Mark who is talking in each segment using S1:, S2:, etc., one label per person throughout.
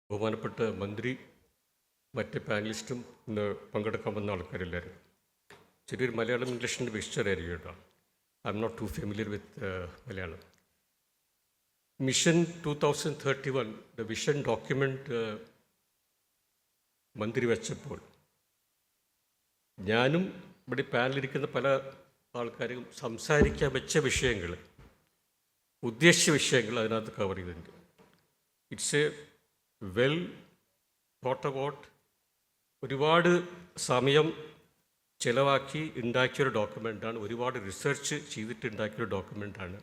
S1: ബഹുമാനപ്പെട്ട മന്ത്രി, മറ്റ് പാനലിസ്റ്റും ഇന്ന് പങ്കെടുക്കാൻ വന്ന ആൾക്കാരെല്ലാവരും ചെറിയൊരു മലയാളം ഇംഗ്ലീഷിൻ്റെ മിക്സ്ചർ ആയിരിക്കും കേട്ടോ. I am not too familiar with Malayalam. Mission 2031 the vision document മന്ത്രി വെച്ചപ്പോൾ ഞാനും ഇവിടെ പാനലിരിക്കുന്ന പല ആൾക്കാരും സംസാരിക്കാൻ വെച്ച വിഷയങ്ങൾ, ഉദ്ദേശിച്ച വിഷയങ്ങൾ അതിനകത്ത് കവർ ചെയ്തിട്ടുണ്ട്. It's a well thought about, ഒരുപാട് സമയം ചിലവാക്കി ഉണ്ടാക്കിയൊരു ഡോക്യുമെൻ്റാണ്, ഒരുപാട് റിസർച്ച് ചെയ്തിട്ട് ഉണ്ടാക്കിയൊരു ഡോക്യുമെൻ്റാണ്.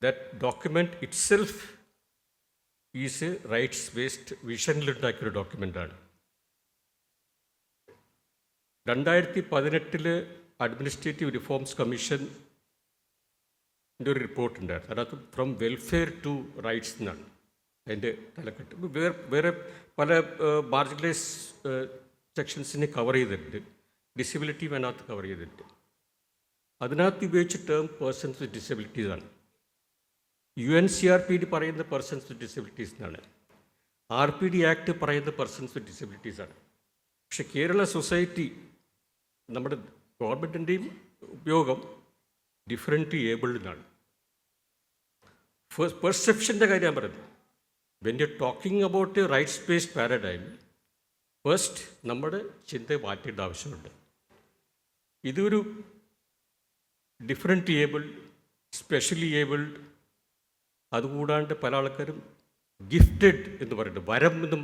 S1: That document itself is a rights based വിഷനിലുണ്ടാക്കിയൊരു ഡോക്യുമെൻ്റാണ്. 2018 അഡ്മിനിസ്ട്രേറ്റീവ് റിഫോംസ് കമ്മീഷൻ്റെ ഒരു റിപ്പോർട്ടുണ്ടായിരുന്നു. അതിനകത്ത് ഫ്രം വെൽഫെയർ ടു റൈറ്റ്സ് എന്നാണ് അതിൻ്റെ തലക്കെട്ട്. വേറെ പല മാർജിനലൈസ് സെക്ഷൻസിനെ കവർ ചെയ്തിട്ടുണ്ട്, ഡിസബിലിറ്റി അതിനകത്ത് കവർ ചെയ്തിട്ടുണ്ട്. അതിനകത്ത് ഉപയോഗിച്ച ടേം പേഴ്സൺസ് വിത്ത് ഡിസബിലിറ്റീസാണ്. UNCRPD പറയുന്ന പേഴ്സൺസ് വിത്ത് ഡിസബിലിറ്റീസ് എന്നാണ്. RPD ആക്ട് പറയുന്ന പേഴ്സൺസ് വിത്ത് ഡിസബിലിറ്റീസാണ്. പക്ഷേ കേരള സൊസൈറ്റി, നമ്മുടെ ഗവൺമെൻറ്റിൻ്റെയും ഉപയോഗം ഡിഫറൻറ്റ്ലി ഏബിൾഡ് എന്നാണ്. പെർസെപ്ഷൻ്റെ കാര്യം ഞാൻ പറയുന്നത്. When you talking about a rights based paradigm, first നമ്മുടെ ചിന്ത മാറ്റേണ്ട ആവശ്യമുണ്ട്. ഇതൊരു ഡിഫറൻറ്റ്ലി ഏബിൾഡ്, സ്പെഷ്യലി ഏബിൾഡ്, അതുകൂടാണ്ട് പല ആൾക്കാരും ഗിഫ്റ്റഡ് എന്ന് പറയുന്നത്, വരം എന്നും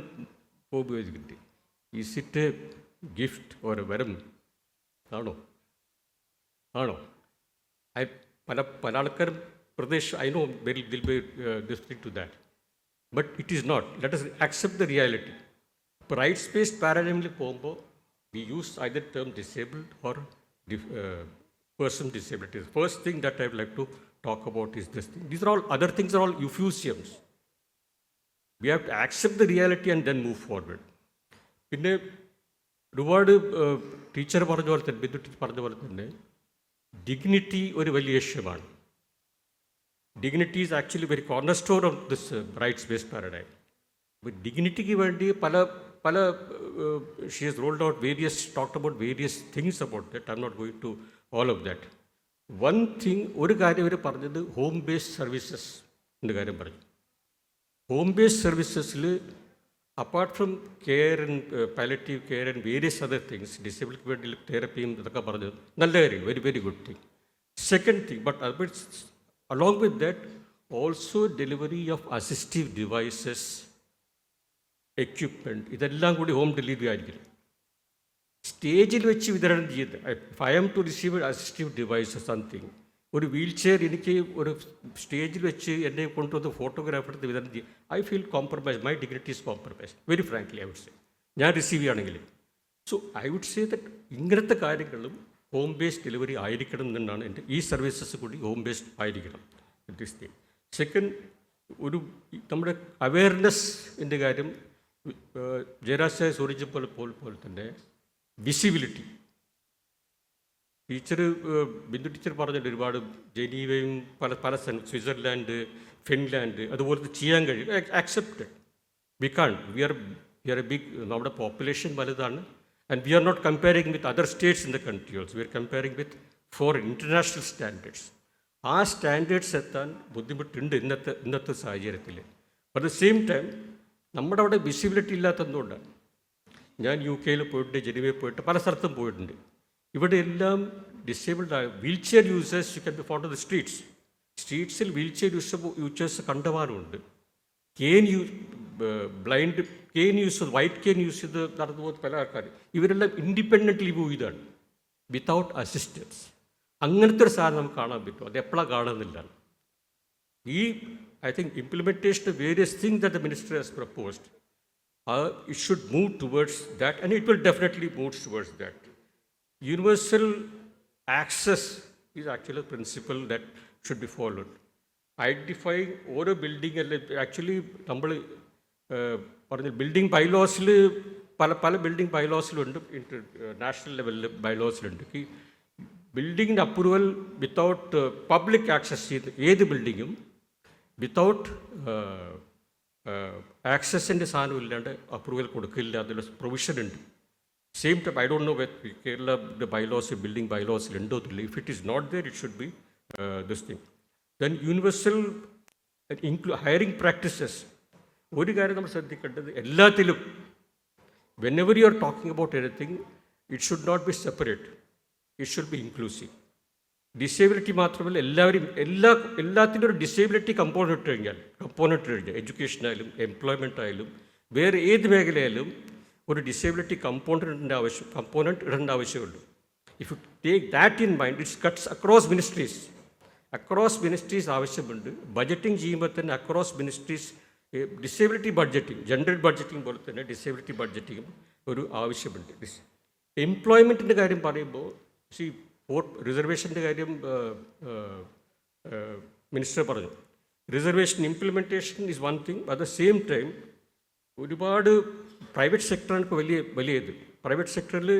S1: ഉപയോഗിക്കുന്നുണ്ട്. Is it a gift or വരം? ആണോ? പല ആൾക്കാരും പ്രദേശ്, I know will be district to that, but it is not. Let us accept the reality. ഇപ്പോൾ റൈറ്റ്സ് ബേസ്ഡ് പാരഡൈമിൽ പോകുമ്പോൾ we use either term disabled or person disabilities. First thing that I would like to talk about is this thing. These are all, other things are all euphemisms. We have to accept the reality and then move forward. പിന്നെ ഒരുപാട് teacher പറഞ്ഞ പോലെ തന്നെ, Bindu teacher പറഞ്ഞ പോലെ തന്നെ, dignity ഒരു വലിയ വിഷയമാണ്. Dignity is actually very cornerstone of this rights based paradigm. അപ്പോൾ ഡിഗ്നിറ്റിക്ക് വേണ്ടി പല she has rolled out various, talked about various things about that. I am not going to all of that. One thing, ഒരു കാര്യം അവർ പറഞ്ഞത് home based services എൻ്റെ കാര്യം പറഞ്ഞു. ഹോം ബേസ്ഡ് സർവീസസിൽ apart from care and palliative care and various other things, ഡിസേബിലിറ്റിക്ക് വേണ്ടി തെറപ്പിയും ഇതൊക്കെ പറഞ്ഞത് നല്ല കാര്യം, very very good thing. Second thing, but along with that also delivery of assistive devices, equipment, ഇതെല്ലാം കൂടി ഹോം ഡെലിവറി ആയിരിക്കും. സ്റ്റേജിൽ വെച്ച് വിതരണം ചെയ്യുന്നത്. If I'm to receive assistive device something, ഒരു വീൽ ചെയർ എനിക്ക് ഒരു സ്റ്റേജിൽ വെച്ച് എന്നെ കൊണ്ടുവന്ന് ഫോട്ടോഗ്രാഫ് എടുത്ത് വിതരണം ചെയ്യും, I feel compromise, my dignity is compromise, very frankly I would say, ഞാൻ റിസീവ് ചെയ്യുകയാണെങ്കിൽ. So I would say that ഇങ്ങനത്തെ കാര്യങ്ങളും ഹോം ബേസ്ഡ് ഡെലിവറി ആയിരിക്കണം എന്നാണ് എൻ്റെ. ഈ സർവീസസ് കൂടി ഹോം ബേസ്ഡ് ആയിരിക്കണം. This thing. സെക്കൻഡ്, ഒരു നമ്മുടെ അവെയർനെസ്സിൻ്റെ കാര്യം ജന.സ സൂചിപ്പിച്ചത് പോലെ തന്നെ വിസിബിലിറ്റി. ടീച്ചർ, ബിന്ദു ടീച്ചർ പറഞ്ഞിട്ട് ഒരുപാട് ജനീവയും പല സ്വിറ്റ്സർലാൻഡ്, ഫിൻലാൻഡ് അതുപോലത്തെ ചെയ്യാൻ കഴിയും. Accept we can, we are a big, നമ്മുടെ പോപ്പുലേഷൻ വലുതാണ്. And we are not comparing with other states in the country also, we are comparing with foreign international standards. ആ standards എത്താൻ ബുദ്ധിമുട്ടുണ്ട് ഇന്നത്തെ സാഹചര്യത്തിൽ. അറ്റ് ദ സെയിം ടൈം നമ്മുടെ അവിടെ visibility ഇല്ലാത്തതുകൊണ്ടാണ്. ഞാൻ UK പോയിട്ടുണ്ട്, ജനീവയിൽ പോയിട്ട് പല സ്ഥലത്തും പോയിട്ടുണ്ട്. ഇവിടെ എല്ലാം ഡിസേബിൾഡ് ആയ wheelchair users you can be found on the സ്ട്രീറ്റ്സിൽ വീൽ ചെയർ യൂസേഴ്സ് കണ്ടമാനമുണ്ട്. Blind cane use, white cane use ചെയ്ത് നടന്നു പോകുന്ന പല ആൾക്കാർ, ഇവരെല്ലാം ഇൻഡിപെൻഡൻ്റ്ലി മൂവ് ചെയ്താണ്, വിത്തൗട്ട് അസിസ്റ്റൻസ്. അങ്ങനത്തെ ഒരു സാധനം നമുക്ക് കാണാൻ പറ്റും. അത് എപ്പോഴാണ് കാണുന്നില്ല. ഈ I think implementation of various things that the minister has proposed, it should move towards that, and it will definitely move towards that. Universal access is actually a principle that should be followed. Identifying ഓരോ building അല്ലെ, actually നമ്മൾ പറഞ്ഞ building ബൈലോസിൽ പല building ബൈലോസിലുണ്ട്, national ലെവലിൽ ബൈലോസിലുണ്ട്. ഈ ബിൽഡിങ്ങിൻ്റെ approval without public access ചെയ്ത് ഏത് ബിൽഡിങ്ങും വിത്തൗട്ട് ആക്സസിൻ്റെ സാധനം ഇല്ലാണ്ട് അപ്രൂവൽ കൊടുക്കില്ല എന്നുള്ള പ്രൊവിഷൻ ഉണ്ട്. Same time I don't know Kerala bylaws building ബൈലോസിൽ ഉണ്ടോ എന്നില്ല. If it is not there it should be this thing. Then universal hiring practices. ഒരു കാര്യം നമ്മൾ ശ്രദ്ധിക്കേണ്ടത്, എല്ലാത്തിലും whenever you are talking about anything, it should not be separate. It should be inclusive. Disability മാത്രമല്ല, എല്ലാത്തിൻ്റെ ഒരു ഡിസേബിലിറ്റി കമ്പോണൻറ്റ് കഴിഞ്ഞാൽ എഡ്യൂക്കേഷനായാലും employment ആയാലും വേറെ ഏത് മേഖലയായാലും ഒരു ഡിസേബിലിറ്റി കമ്പോണൻറ്റ് ഇടേണ്ട ആവശ്യമുള്ളൂ. If you take that in mind, it's cuts across ministries ആവശ്യമുണ്ട്. ബഡ്ജറ്റിംഗ് ചെയ്യുമ്പോൾ തന്നെ across ministries disability budgeting, general budgeting പോലെ തന്നെ ഡിസേബിലിറ്റി ബഡ്ജറ്റിംഗും ഒരു ആവശ്യമുണ്ട്. എംപ്ലോയ്മെൻറ്റിൻ്റെ കാര്യം പറയുമ്പോൾ റിസർവേഷൻ്റെ കാര്യം മിനിസ്റ്റർ പറഞ്ഞു. Reservation implementation is one thing. At the same time ഒരുപാട് പ്രൈവറ്റ് സെക്ടറാണ് ഇപ്പോൾ വലിയത്. പ്രൈവറ്റ് സെക്ടറിൽ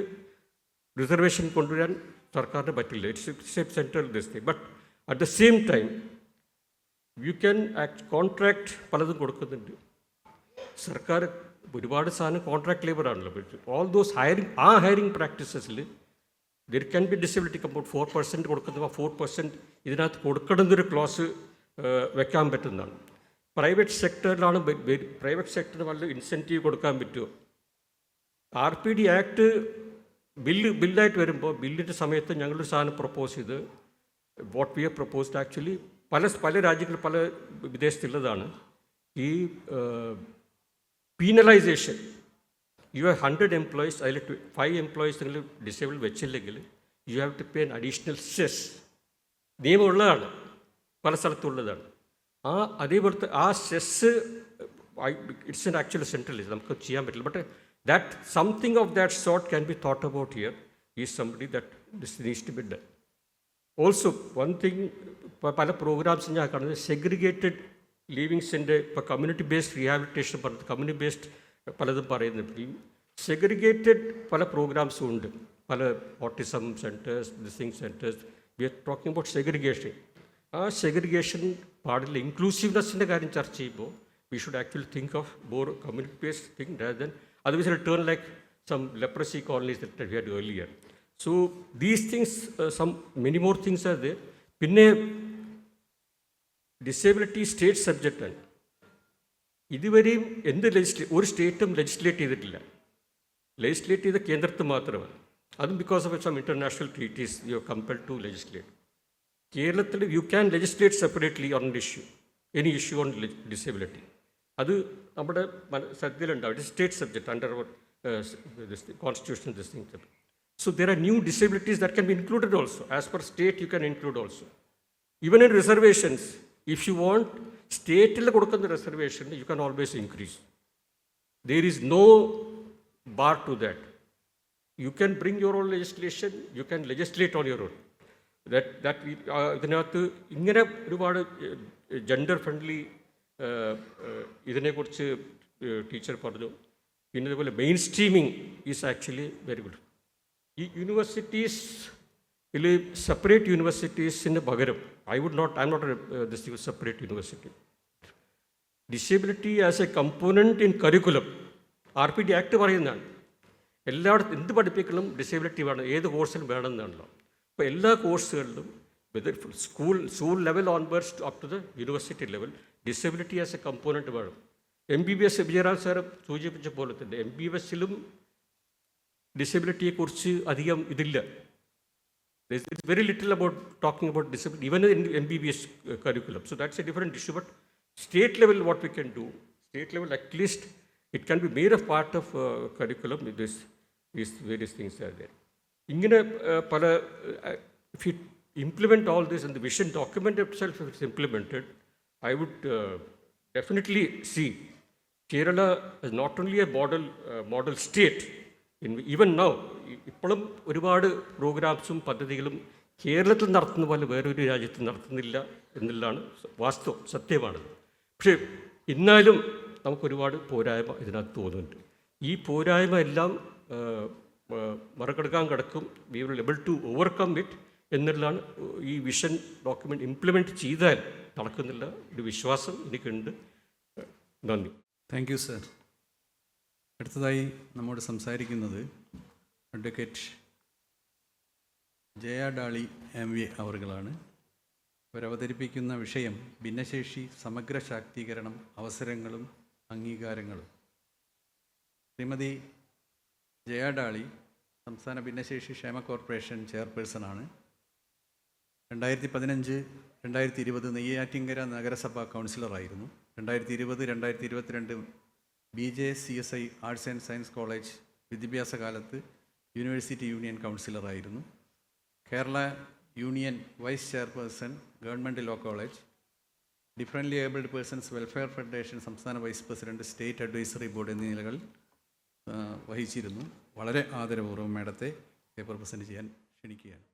S1: റിസർവേഷൻ കൊണ്ടുവരാൻ സർക്കാരിന് പറ്റില്ല. It's a central this thing. But at the same time you can contract പലതും കൊടുക്കുന്നുണ്ട്. സർക്കാർ ഒരുപാട് സാധനം കോൺട്രാക്ട് ലേബറാണല്ലോ. ഓൾ ദോസ് ഹയറിംഗ് പ്രാക്ടീസസിൽ there can be disability compound 4% കൊടുക്കുന്നത്. ആ 4% ഇതിനകത്ത് കൊടുക്കണമെന്നൊരു ക്ലോസ് വെക്കാൻ പറ്റുന്നതാണ്. പ്രൈവറ്റ് സെക്ടറിന് വല്ല ഇൻസെൻറ്റീവ് കൊടുക്കാൻ പറ്റുമോ? RPD ആക്ട് ബില്ലായിട്ട് വരുമ്പോൾ ബില്ലിൻ്റെ സമയത്ത് ഞങ്ങളൊരു സാധനം പ്രപ്പോസ് ചെയ്ത്, what we have proposed actually പല രാജ്യങ്ങളിൽ പല വിദേശത്തുള്ളതാണ്. ഈ പീനലൈസേഷൻ, യു ഹാവ് 100 എംപ്ലോയീസ്, അതിൽ 5 എംപ്ലോയീസ് നിങ്ങൾ ഡിസേബിൾ വെച്ചില്ലെങ്കിൽ you have to pay additional cess. നിയമമുള്ളതാണ്, പല സ്ഥലത്തുള്ളതാണ്. അതേപോലത്തെ ആ cess it's an actual centralise, നമുക്ക് ചെയ്യാൻ പറ്റില്ല. But that something of that sort can be thought about here is somebody that this needs to be done. Also one thing, പല പ്രോഗ്രാംസും ഞാൻ കാണുന്നത് സെഗ്രിഗേറ്റഡ് ലിവിങ്സിൻ്റെ, ഇപ്പോൾ കമ്മ്യൂണിറ്റി ബേസ്ഡ് റീഹാബിലിറ്റേഷൻ പറഞ്ഞത്, കമ്മ്യൂണിറ്റി ബേസ്ഡ് പലതും പറയുന്നുണ്ട്. ഈ സെഗ്രിഗേറ്റഡ് പല പ്രോഗ്രാംസും ഉണ്ട്. പല autism centres, this thing centres. We are talking about segregation. ആ സെഗ്രിഗേഷൻ പാടില്ല. ഇൻക്ലൂസീവ്നെസ്സിൻ്റെ കാര്യം ചർച്ച ചെയ്യുമ്പോൾ we should actually think of more community based thing rather than otherwise it'll turn like some leprosy colonies that we had earlier. So these things, many more things are there. പിന്നെ disability state സബ്ജക്റ്റാണ്. ഇതുവരെയും ഒരു സ്റ്റേറ്റും legislate ചെയ്തിട്ടില്ല. Legislate ചെയ്ത കേന്ദ്രത്തിൽ മാത്രമാണ്. അതും because of some international treaties you are compelled to legislate. കേരളത്തിൽ you can legislate separately on any issue on disability. അത് നമ്മുടെ ശ്രദ്ധയിലുണ്ടാവും. It state subject under constitution this thing. So there are new disabilities that can be included also. As per state, you can include also. Even in reservations, if you want state-il kodukkunna reservation, you can always increase. There is no bar to that. You can bring your own legislation, you can legislate on your own. ഇതിനകത്ത് ഇങ്ങനെ ഒരുപാട് gender friendly ഇതിനെക്കുറിച്ച് teacher പറഞ്ഞു. പിന്നെ അതുപോലെ mainstreaming is actually very good. ഈ യൂണിവേഴ്സിറ്റീസിൽ separate യൂണിവേഴ്സിറ്റീസിന് പകരം I am not this separate university. Disability as a component in curriculum RPD act പറയുന്നതാണ്. എല്ലായിടത്തും എന്ത് പഠിപ്പിക്കണം ഡിസേബിലിറ്റി വേണം, ഏത് കോഴ്സിലും വേണമെന്നാണല്ലോ. അപ്പോൾ എല്ലാ കോഴ്സുകളിലും whether school level onwards up to the university level disability as a component വേണം. MBBS വിജയരാജ് സാറ് സൂചിപ്പിച്ച പോലെ തന്നെ MBBSലും ഡിസേബിലിറ്റിയെക്കുറിച്ച് അധികം ഇതില്ല. It's very little about talking about disability even in MBBS curriculum. So that's a different issue. But state level, what we can do, state level at least it can be made a part of curriculum. These various things are there. ഇങ്ങനെ പല if you implement all this and the vision document itself, if it's implemented, I would definitely see Kerala as not only a model state. Even now ഇപ്പോഴും ഒരുപാട് പ്രോഗ്രാംസും പദ്ധതികളും കേരളത്തിൽ നടത്തുന്ന പോലെ വേറൊരു രാജ്യത്ത് നടത്തുന്നില്ല എന്നുള്ളതാണ് സത്യമാണത്. പക്ഷേ എന്നാലും നമുക്കൊരുപാട് പോരായ്മ ഇതിനകത്ത് തോന്നുന്നുണ്ട്. ഈ പോരായ്മ എല്ലാം മറികടക്കാൻ കിടക്കും. We will able to overcome it എന്നുള്ളതാണ്. ഈ വിഷൻ ഡോക്യുമെൻ്റ് ഇംപ്ലിമെൻറ്റ് ചെയ്താൽ നടക്കുന്നില്ല ഒരു വിശ്വാസം എനിക്കുണ്ട്. നന്ദി.
S2: Thank you sir. അടുത്തതായി നമ്മോട് സംസാരിക്കുന്നത് അഡ്വക്കേറ്റ് ജയ.ഡാളി MA അവറുകളാണ്. അവരവതരിപ്പിക്കുന്ന വിഷയം ഭിന്നശേഷി സമഗ്ര ശാക്തീകരണം, അവസരങ്ങളും അംഗീകാരങ്ങളും. ശ്രീമതി ജയ.ഡാളി സംസ്ഥാന ഭിന്നശേഷി ക്ഷേമ കോർപ്പറേഷൻ ചെയർപേഴ്സണാണ്. 2015-2020 നെയ്യാറ്റിൻകര നഗരസഭാ കൗൺസിലറായിരുന്നു. 2020-2022 BJCSI arts and science college വിദ്യാഭ്യാസ കാലത്ത് യൂണിവേഴ്സിറ്റി യൂണിയൻ കൗൺസിലറായിരുന്നു. Kerala union vice chairperson, government law college, differently abled persons welfare federation സംസ്ഥാന vice president, state advisory board എന്നീ നിലകൾ വഹിച്ചിരുന്നു. വളരെ ആദരപൂർവ്വം മാഡത്തെ പേപ്പർ പ്രസൻറ്റ് ചെയ്യാൻ ക്ഷണിക്കുകയാണ്.